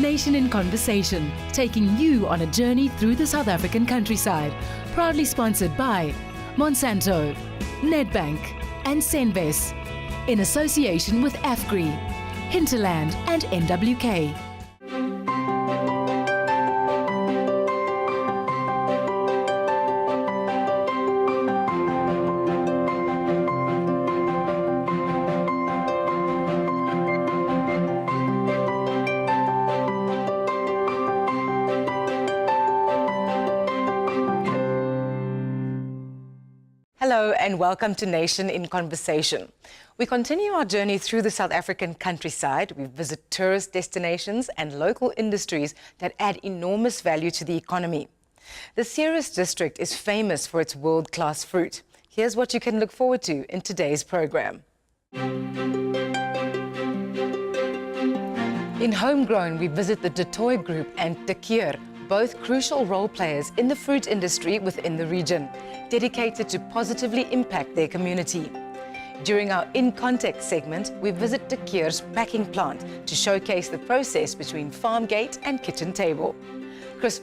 Nation in Conversation, taking you on a journey through the South African countryside. Proudly sponsored by Monsanto, Nedbank and Senves, in association with AFGRI, Hinterland and NWK. Hello and welcome to Nation in Conversation. We continue our journey through the South African countryside. We visit tourist destinations and local industries that add enormous value to the economy. The Ceres district is famous for its world-class fruit. Here's what you can look forward to in today's program. In Homegrown, we visit the DuToit Group and Keur, both crucial role players in the fruit industry within the region, dedicated to positively impact their community. During our In Context segment, we visit Keur's packing plant to showcase the process between farm gate and kitchen table.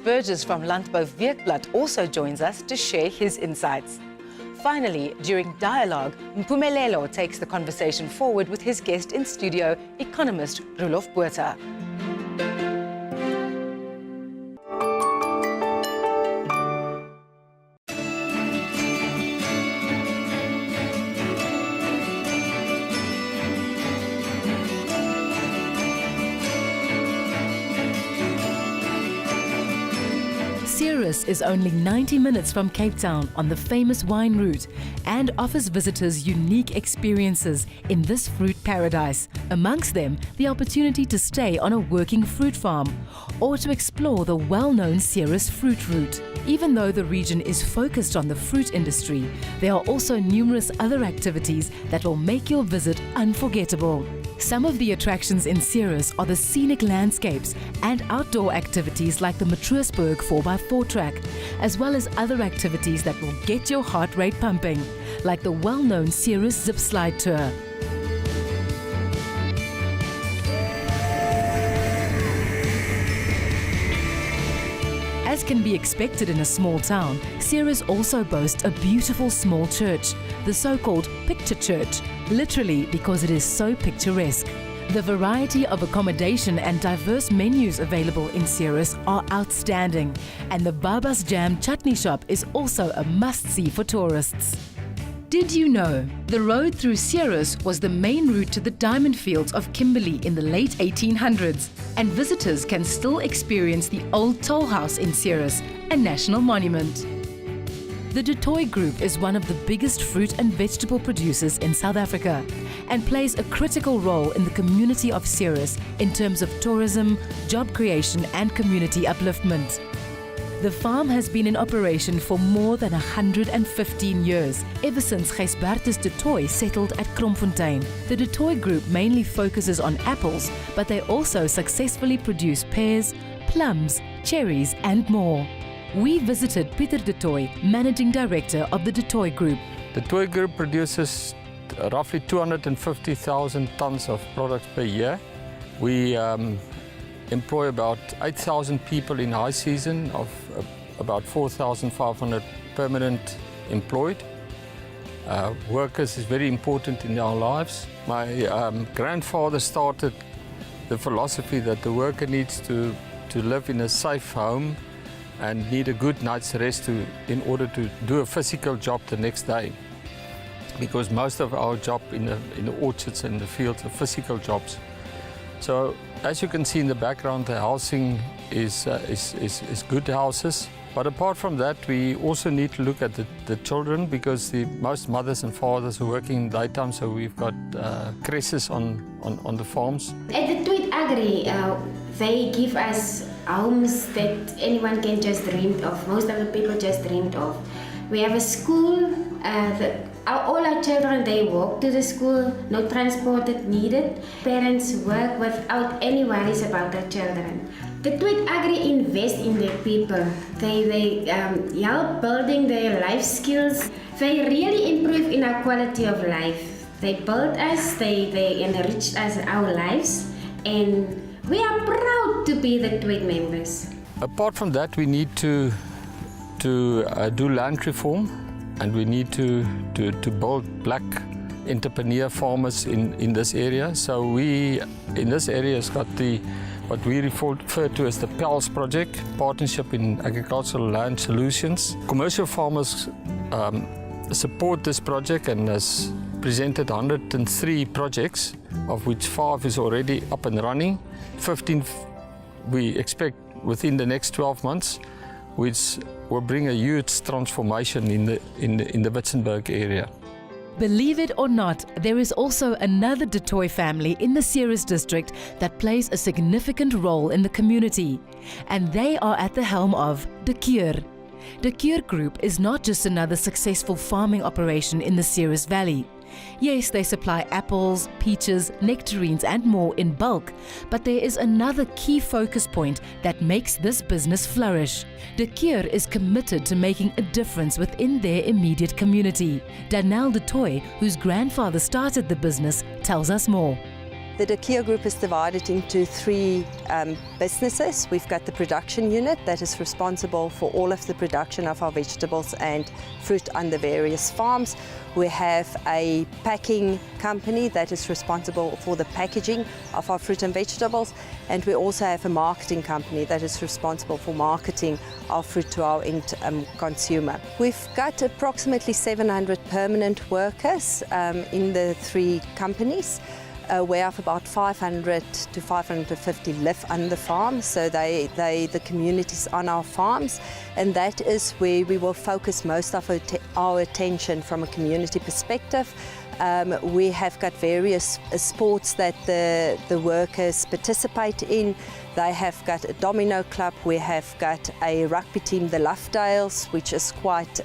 Burgess from Landbouweekblad also joins us to share his insights. Finally, during Dialogue, Mpumelelo takes the conversation forward with his guest in studio, economist Roelof Botha. Ceres is only 90 minutes from Cape Town on the famous wine route and offers visitors unique experiences in this fruit paradise. Amongst them, the opportunity to stay on a working fruit farm or to explore the well-known Ceres fruit route. Even though the region is focused on the fruit industry, there are also numerous other activities that will make your visit unforgettable. Some of the attractions in Ceres are the scenic landscapes and outdoor activities like the Matroosburg 4x4 track, as well as other activities that will get your heart rate pumping, like the well-known Ceres zip slide tour. As can be expected in a small town, Ceres also boasts a beautiful small church, the so-called picture church, literally because it is so picturesque. The variety of accommodation and diverse menus available in Ceres are outstanding, and the Baba's Jam chutney shop is also a must-see for tourists. Did you know the road through Ceres was the main route to the diamond fields of Kimberley in the late 1800s, and visitors can still experience the old toll house in Ceres, a national monument. The DuToit Group is one of the biggest fruit and vegetable producers in South Africa and plays a critical role in the community of Ceres in terms of tourism, job creation and community upliftment. The farm has been in operation for more than 115 years, ever since Gijsbertus DuToit settled at Kromfontein. The DuToit Group mainly focuses on apples, but they also successfully produce pears, plums, cherries and more. We visited Pieter DuToit, Managing Director of the DuToit Group. The DuToit Group produces roughly 250,000 tons of products per year. We employ about 8,000 people in high season, of about 4,500 permanent employed. Workers is very important in our lives. My grandfather started the philosophy that the worker needs to live in a safe home and need a good night's rest in order to do a physical job the next day. Because most of our job in the orchards and the fields are physical jobs. So as you can see in the background, the housing is good houses. But apart from that, we also need to look at the children, because most mothers and fathers are working in daytime, so we've got creches on the farms. At the DuToit Agri, they give us homes that anyone can just dream of. Most of the people just dreamed of. We have a school. All our children, they walk to the school, no transport is needed. Parents work without any worries about their children. The DuToit Agri invest in their people. They help building their life skills. They really improve in our quality of life. They build us, they enrich us our lives, and We are proud to be the DuToit members. Apart from that, we need to do land reform, and we need to build black entrepreneur farmers in this area. So we, in this area, has got what we refer to as the PALS project, Partnership in Agricultural Land Solutions. Commercial farmers support this project and has presented 103 projects, of which 5 is already up and running. 15 we expect within the next 12 months, which will bring a huge transformation in the Witzenberg area. Believe it or not, there is also another DuToit family in the Ceres district that plays a significant role in the community, and they are at the helm of Keur. The Keur Group is not just another successful farming operation in the Ceres Valley. Yes, they supply apples, peaches, nectarines and more in bulk, but there is another key focus point that makes this business flourish. Keur is committed to making a difference within their immediate community. Danelle DuToit, whose grandfather started the business, tells us more. The Keur Group is divided into 3 businesses. We've got the production unit that is responsible for all of the production of our vegetables and fruit on the various farms. We have a packing company that is responsible for the packaging of our fruit and vegetables, and we also have a marketing company that is responsible for marketing our fruit to our end consumer. We've got approximately 700 permanent workers in the 3 companies. Whereof about 500 to 550 live on the farm, so the communities on our farms, and that is where we will focus most of our attention from a community perspective. We have got various sports that the workers participate in. They have got a domino club, we have got a rugby team, the Lovedales, which is quite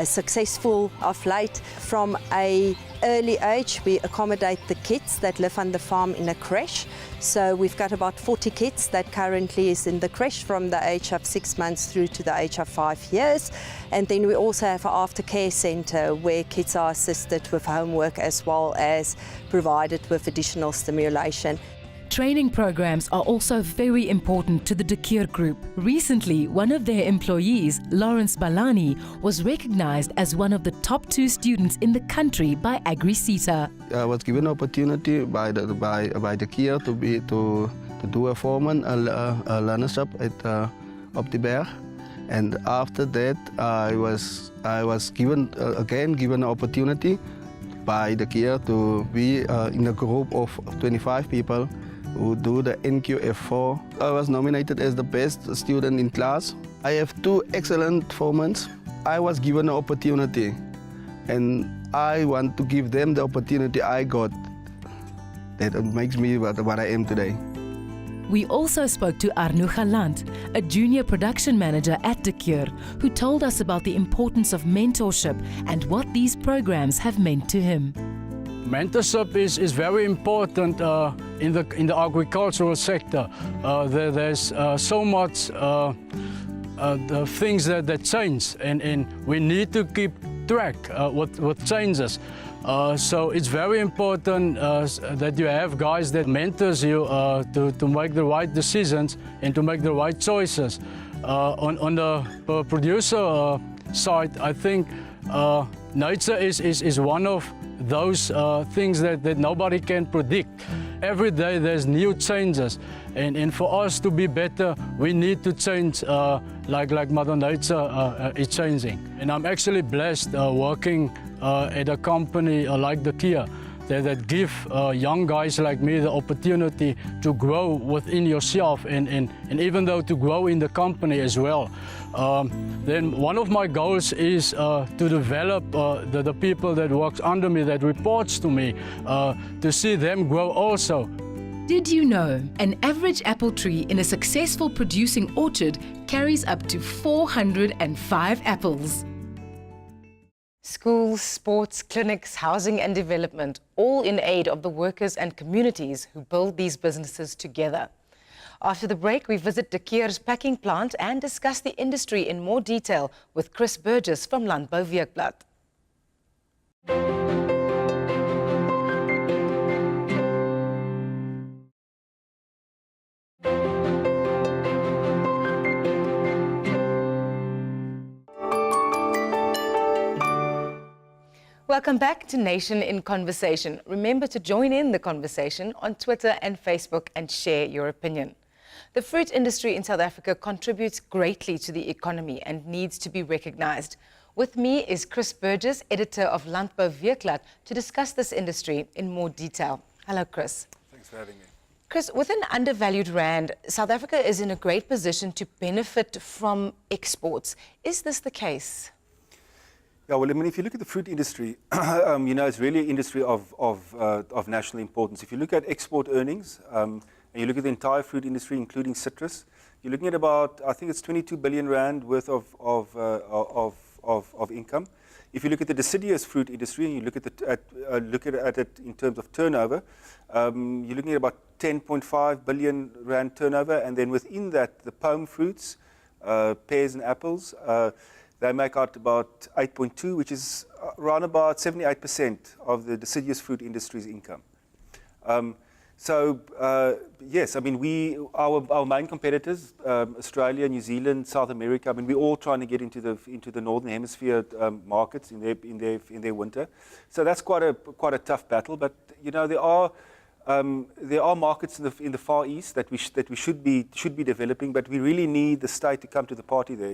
successful of late. From an early age, we accommodate the kids that live on the farm in a creche. So we've got about 40 kids that currently is in the creche from the age of 6 months through to the age of 5 years. And then we also have an aftercare centre where kids are assisted with homework as well as provided with additional stimulation. Training programs are also very important to the Keur Group. Recently, one of their employees, Lawrence Balani, was recognized as one of the top 2 students in the country by AgriCETA. I was given an opportunity by the Keur to do a foreman, a learnership at Op de Berg, and after that I was given an opportunity by the Keur to be in a group of 25 people who do the NQF4. I was nominated as the best student in class. I have 2 excellent foremen. I was given an opportunity, and I want to give them the opportunity I got. That makes me what I am today. We also spoke to Arno Galant, a junior production manager at Keur, who told us about the importance of mentorship and what these programs have meant to him. Mentorship is very important in the agricultural sector. There's so much the things that change, and we need to keep track with changes. So it's very important that you have guys that mentors you to make the right decisions and to make the right choices. On the producer side, I think nature is one of those things that nobody can predict. Every day there's new changes, and for us to be better, we need to change like Mother Nature is changing. And I'm actually blessed working at a company like Keur that give young guys like me the opportunity to grow within yourself and even though to grow in the company as well. Then one of my goals is to develop the people that works under me, that reports to me, to see them grow also. Did you know an average apple tree in a successful producing orchard carries up to 405 apples? Schools, sports, clinics, housing and development, all in aid of the workers and communities who build these businesses together. After the break, we visit Keur's packing plant and discuss the industry in more detail with Burgess from Landbouweekblad. Welcome back to Nation in Conversation. Remember to join in the conversation on Twitter and Facebook and share your opinion. The fruit industry in South Africa contributes greatly to the economy and needs to be recognized. With me is Burgess, editor of Landbouweekblad, to discuss this industry in more detail. Hello, Chris. Thanks for having me. Chris, with an undervalued rand, South Africa is in a great position to benefit from exports. Is this the case? Yeah, well, I mean, if you look at the fruit industry, it's really an industry of national importance. If you look at export earnings, and you look at the entire fruit industry, including citrus, you're looking at about, I think it's 22 billion rand worth of income. If you look at the deciduous fruit industry and you look at it in terms of turnover, you're looking at about 10.5 billion rand turnover, and then within that, the pome fruits, pears and apples, they make out about 8.2, which is around about 78% of the deciduous fruit industry's income. Yes, I mean, our main competitors, Australia, New Zealand, South America, I mean, we're all trying to get into the Northern Hemisphere markets in their winter. So that's quite a tough battle. But there are markets in the Far East that we should be developing. But we really need the state to come to the party there.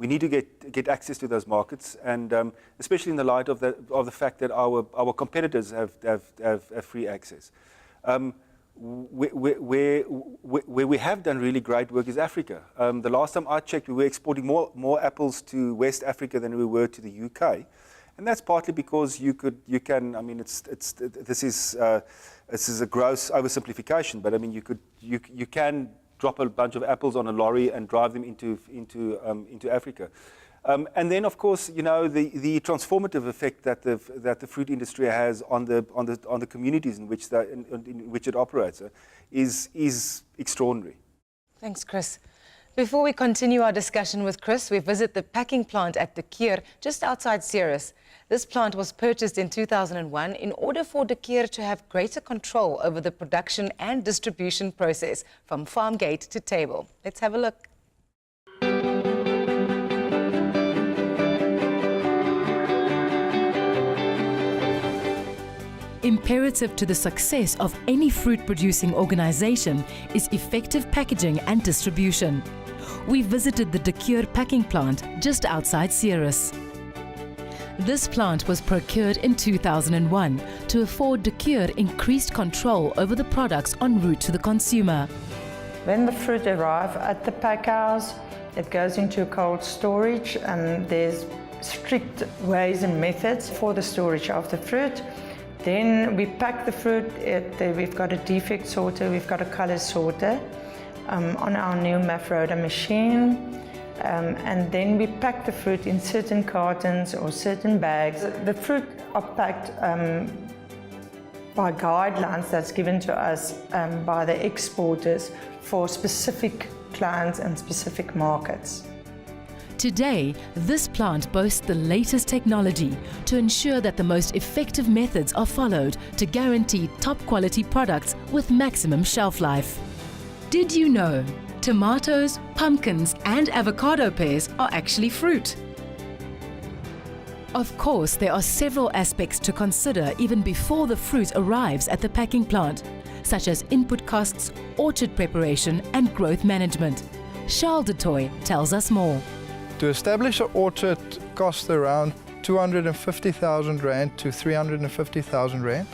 We need to get access to those markets, and especially in the light of the fact that our competitors have free access. Where we have done really great work is Africa. The last time I checked, we were exporting more apples to West Africa than we were to the UK, and that's partly because you can. I mean, this is a gross oversimplification, but I mean, you can drop a bunch of apples on a lorry and drive them into Africa. And then, of course, the transformative effect that the fruit industry has on the communities in which it operates is extraordinary. Thanks, Chris. Before we continue our discussion with Chris, we visit the packing plant at the Keur, just outside Ceres. This plant was purchased in 2001 in order for the Keur to have greater control over the production and distribution process from farm gate to table. Let's have a look. Imperative to the success of any fruit-producing organization is effective packaging and distribution. We visited the Keur packing plant just outside Ceres. This plant was procured in 2001 to afford Keur increased control over the products en route to the consumer. When the fruit arrives at the pack house, it goes into cold storage, and there's strict ways and methods for the storage of the fruit. Then we pack the fruit. We've got a defect sorter, we've got a color sorter on our new Mafroda machine. And then we pack the fruit in certain cartons or certain bags. The fruit are packed by guidelines that's given to us by the exporters for specific clients and specific markets. Today, this plant boasts the latest technology to ensure that the most effective methods are followed to guarantee top quality products with maximum shelf life. Did you know tomatoes, pumpkins and avocado pears are actually fruit? Of course, there are several aspects to consider even before the fruit arrives at the packing plant, such as input costs, orchard preparation and growth management. Charles DuToit tells us more. To establish an orchard costs around 250,000 Rand to 350,000 Rand.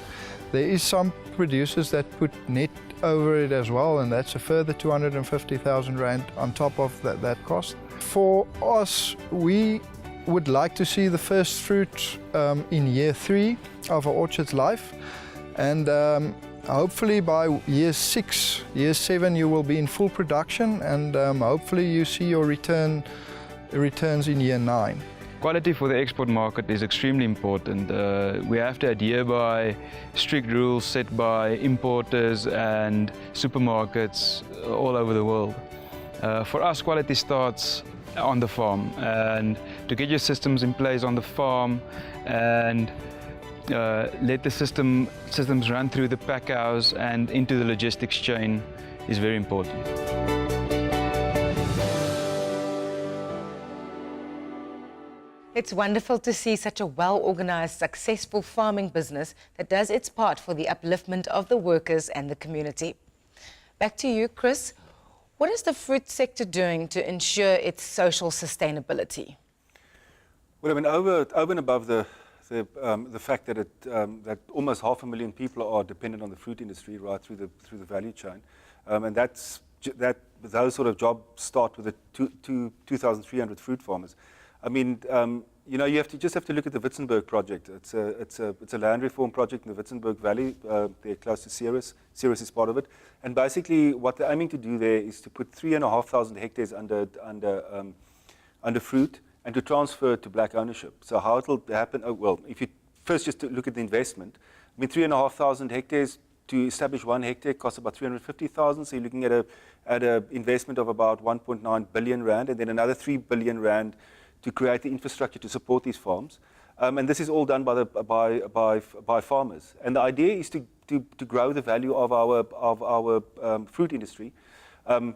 There is some producers that put net over it as well, and that's a further 250,000 Rand on top of that cost. For us, we would like to see the first fruit in year 3 of our orchard's life, and hopefully by year 6, year 7 you will be in full production, and hopefully you see your returns in year 9. Quality for the export market is extremely important. We have to adhere by strict rules set by importers and supermarkets all over the world. For us, quality starts on the farm, and to get your systems in place on the farm and let the systems run through the pack house and into the logistics chain is very important. It's wonderful to see such a well-organized, successful farming business that does its part for the upliftment of the workers and the community. Back to you, Chris. What is the fruit sector doing to ensure its social sustainability? Well, I mean, over and above the fact that that almost 500,000 people are dependent on the fruit industry right through the value chain, and those sort of jobs start with the 2,300 fruit farmers. I mean, you know, you just have to look at the Witzenberg project. It's a land reform project in the Witzenberg Valley. They're close to Ceres. Ceres is part of it. And basically, what they're aiming to do there is to put 3,500 hectares under fruit and to transfer it to black ownership. So how it'll happen? Oh, well, if you first just look at the investment, I mean, 3,500 hectares to establish 1 hectare costs about 350,000. So you're looking at an investment of about 1.9 billion rand, and then another 3 billion rand to create the infrastructure to support these farms. And this is all done by farmers. And the idea is to grow the value of our fruit industry, and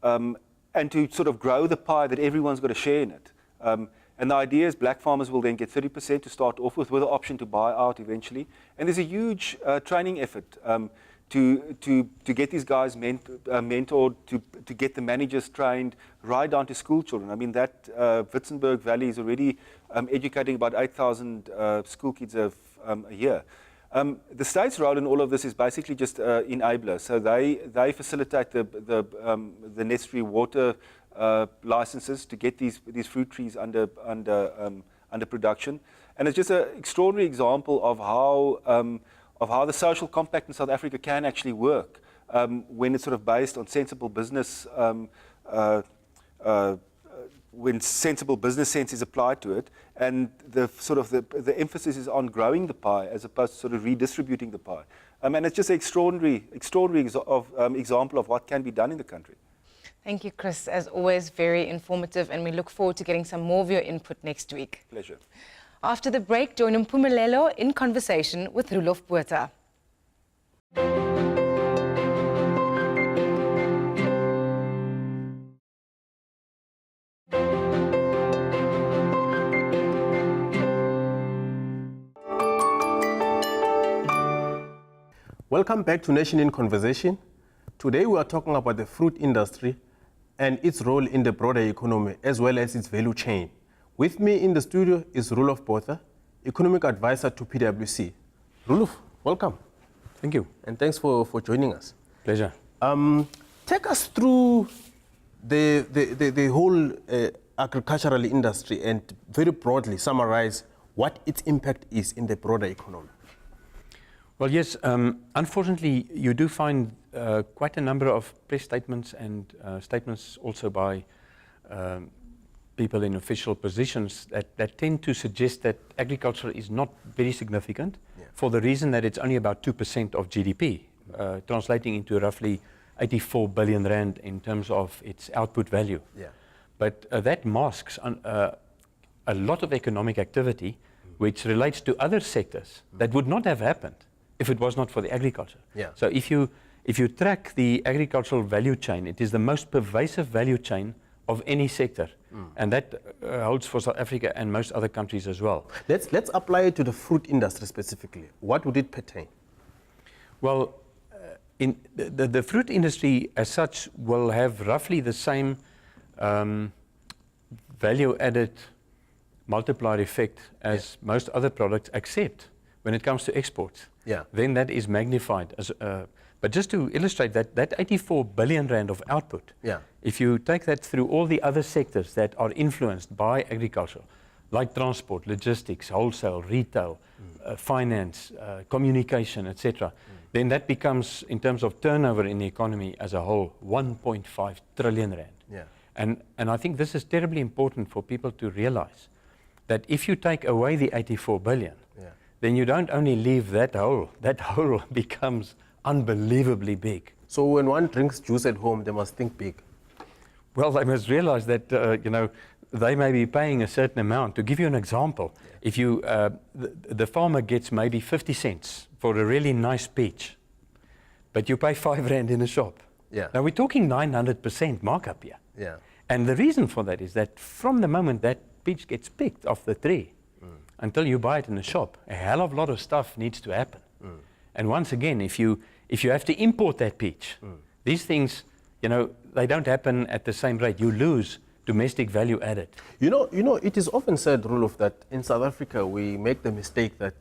to sort of grow the pie that everyone's got a share in it. And the idea is black farmers will then get 30% to start off with the option to buy out eventually. And there's a huge training effort to get these guys mentored, to get the managers trained, right down to school children. I mean, that Witzenberg Valley is already educating about 8,000 school kids a year. The state's role in all of this is basically just enabler. So they facilitate the necessary water licenses to get these fruit trees under production. And it's just an extraordinary example of how the social compact in South Africa can actually work when it's sort of based on sensible business, when sensible business sense is applied to it, and the emphasis is on growing the pie as opposed to sort of redistributing the pie. And it's just an extraordinary example of what can be done in the country. Thank you, Chris. As always, very informative, and we look forward to getting some more of your input next week. Pleasure. After the break, join Mpumelelo in conversation with Roelof Botha. Welcome back to Nation in Conversation. Today we are talking about the fruit industry and its role in the broader economy as well as its value chain. With me in the studio is Roelof Botha, Economic Advisor to PwC. Roelof, welcome. Thank you. And thanks for joining us. Pleasure. Take us through the whole agricultural industry and very broadly summarize what its impact is in the broader economy. Well, yes, unfortunately, you do find quite a number of press statements and statements also by people in official positions that tend to suggest that agriculture is not very significant for the reason that it's only about 2% of GDP, translating into roughly 84 billion rand in terms of its output value. Yeah. But that masks a lot of economic activity which relates to other sectors that would not have happened if it was not for the agriculture. Yeah. So if you track the agricultural value chain, it is the most pervasive value chain of any sector. And that holds for South Africa and most other countries as well. Let's apply it to the fruit industry specifically. What would it pertain? Well, in the fruit industry as such will have roughly the same value added multiplier effect as most other products, except when it comes to exports. Yeah. Then that is magnified. But just to illustrate that 84 billion rand of output, if you take that through all the other sectors that are influenced by agriculture, like transport, logistics, wholesale, retail, finance, communication, etc., then that becomes, in terms of turnover in the economy as a whole, 1.5 trillion rand. Yeah. And I think this is terribly important for people to realize that if you take away the 84 billion, then you don't only leave that hole becomes unbelievably big. So when one drinks juice at home, they must think big. Well, they must realize that, they may be paying a certain amount. To give you an example, if you, the farmer gets maybe 50 cents for a really nice peach, but you pay 5 rand in a shop. Yeah. Now we're talking 900% markup here. Yeah. And the reason for that is that from the moment that peach gets picked off the tree until you buy it in the shop. A hell of a lot of stuff needs to happen. And once again, if you have to import that peach, these things, they don't happen at the same rate. You lose domestic value added. You know, it is often said, Roelof, that in South Africa we make the mistake that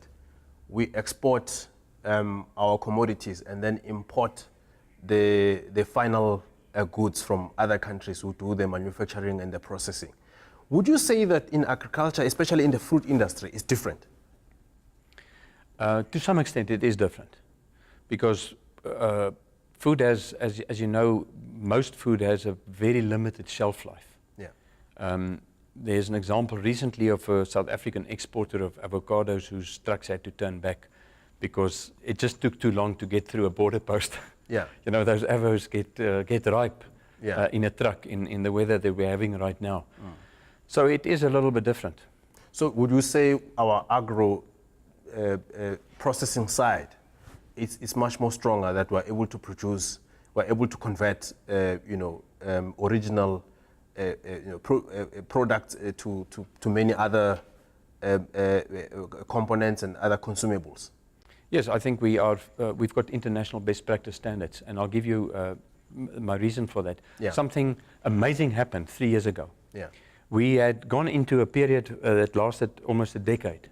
we export our commodities and then import the final goods from other countries who do the manufacturing and the processing. Would you say that in agriculture, especially in the fruit industry, is different? To some extent it is different, because food has, as you know, most food has a very limited shelf life. There's an example recently of a South African exporter of avocados whose trucks had to turn back because it just took too long to get through a border post. Those avos get ripe in a truck in the weather that we're having right now. So it is a little bit different. So would you say our agro processing side is much more stronger, that we're able to produce, we're able to convert original products to many other components and other consumables? Yes, I think we've got international best practice standards, and I'll give you my reason for that. Something amazing happened 3 years ago. We had gone into a period that lasted almost a decade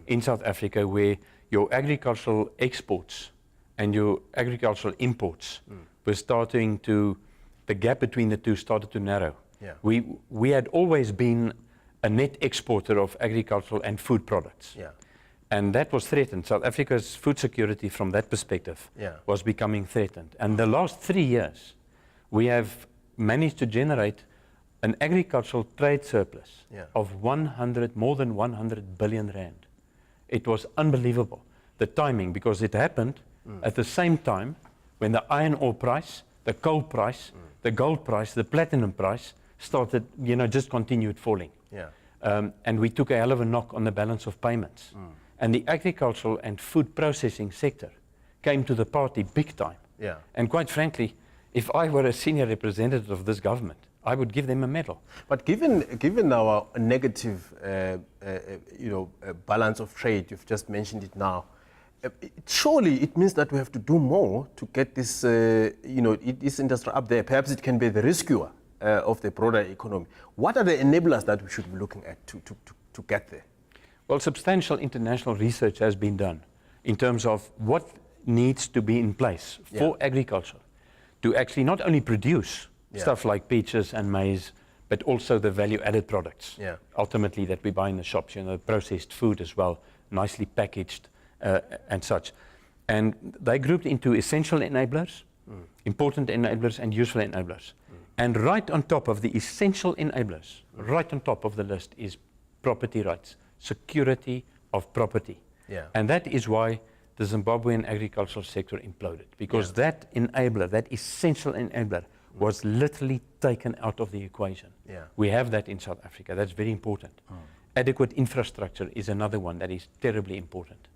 in South Africa, where your agricultural exports and your agricultural imports were starting to, the gap between the two started to narrow. We had always been a net exporter of agricultural and food products. And that was threatened. South Africa's food security from that perspective was becoming threatened. And the last 3 years, we have managed to generate an agricultural trade surplus of more than 100 billion rand. It was unbelievable, the timing, because it happened at the same time when the iron ore price, the coal price, the gold price, the platinum price started, just continued falling. And we took a hell of a knock on the balance of payments. And the agricultural and food processing sector came to the party big time. And quite frankly, if I were a senior representative of this government, I would give them a medal. But given our negative, balance of trade, you've just mentioned it now, surely it means that we have to do more to get this, this industry up there. Perhaps it can be the rescuer of the broader economy. What are the enablers that we should be looking at to get there? Well, substantial international research has been done in terms of what needs to be in place for agriculture to actually not only produce stuff like peaches and maize, but also the value-added products, ultimately, that we buy in the shops, processed food as well, nicely packaged and such. And they grouped into essential enablers, important enablers, and useful enablers. And right on top of the essential enablers, right on top of the list, is property rights, security of property. And that is why the Zimbabwean agricultural sector imploded, because that enabler, that essential enabler, was literally taken out of the equation. We have that in South Africa. That's very important. Adequate infrastructure is another one that is terribly important.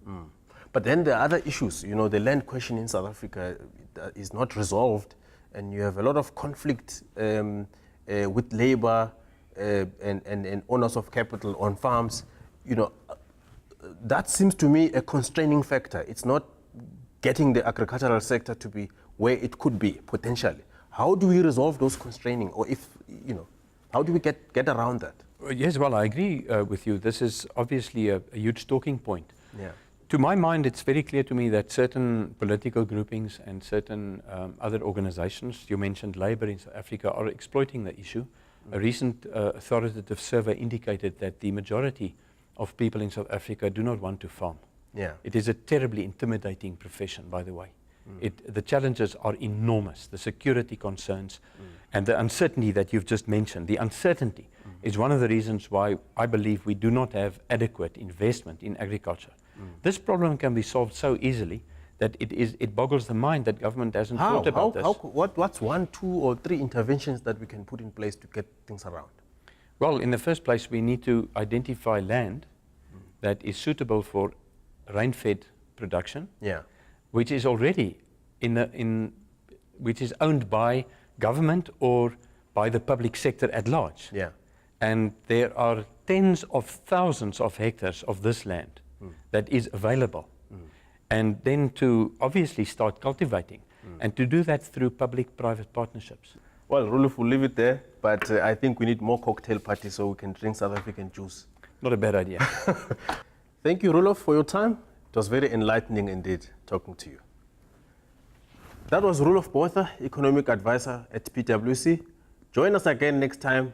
But then there are other issues. The land question in South Africa is not resolved, and you have a lot of conflict with labor and owners of capital on farms. That seems to me a constraining factor. It's not getting the agricultural sector to be where it could be potentially. How do we resolve those constraining, or how do we get around that? Yes, well, I agree with you. This is obviously a huge talking point. To my mind, it's very clear to me that certain political groupings and certain other organizations, you mentioned labor in South Africa, are exploiting the issue. A recent authoritative survey indicated that the majority of people in South Africa do not want to farm. It is a terribly intimidating profession, by the way. The challenges are enormous, the security concerns and the uncertainty that you've just mentioned. The uncertainty is one of the reasons why I believe we do not have adequate investment in agriculture. This problem can be solved so easily that it boggles the mind that government hasn't thought about this. What's 1, 2, or 3 interventions that we can put in place to get things around? Well, in the first place, we need to identify land that is suitable for rain-fed production, which is already which is owned by government or by the public sector at large. And there are tens of thousands of hectares of this land that is available. And then to obviously start cultivating and to do that through public-private partnerships. Well, Roelof, we'll leave it there, but I think we need more cocktail parties so we can drink South African juice. Not a bad idea. Thank you, Roelof, for your time. It was very enlightening indeed talking to you. That was Roelof Botha, Economic Advisor at PwC. Join us again next time.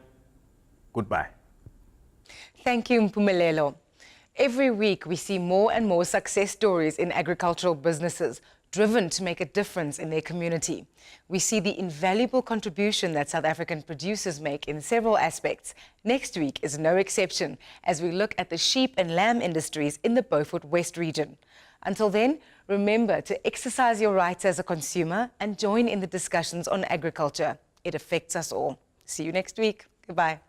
Goodbye. Thank you, Mpumelelo. Every week we see more and more success stories in agricultural businesses driven to make a difference in their community. We see the invaluable contribution that South African producers make in several aspects. Next week is no exception as we look at the sheep and lamb industries in the Beaufort West region. Until then, remember to exercise your rights as a consumer and join in the discussions on agriculture. It affects us all. See you next week. Goodbye.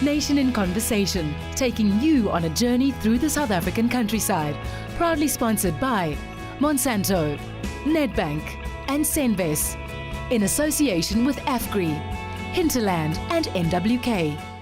Nation in Conversation, taking you on a journey through the South African countryside. Proudly sponsored by Monsanto, Nedbank and Senves, in association with AFGRI, Hinterland and NWK.